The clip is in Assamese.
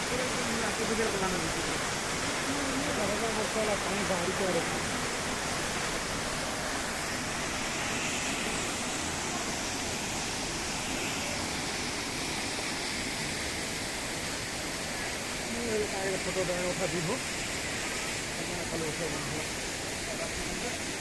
आर्टिफिशियल बनाना पानी बाहर की ओर फोटो उठा दी हो उठा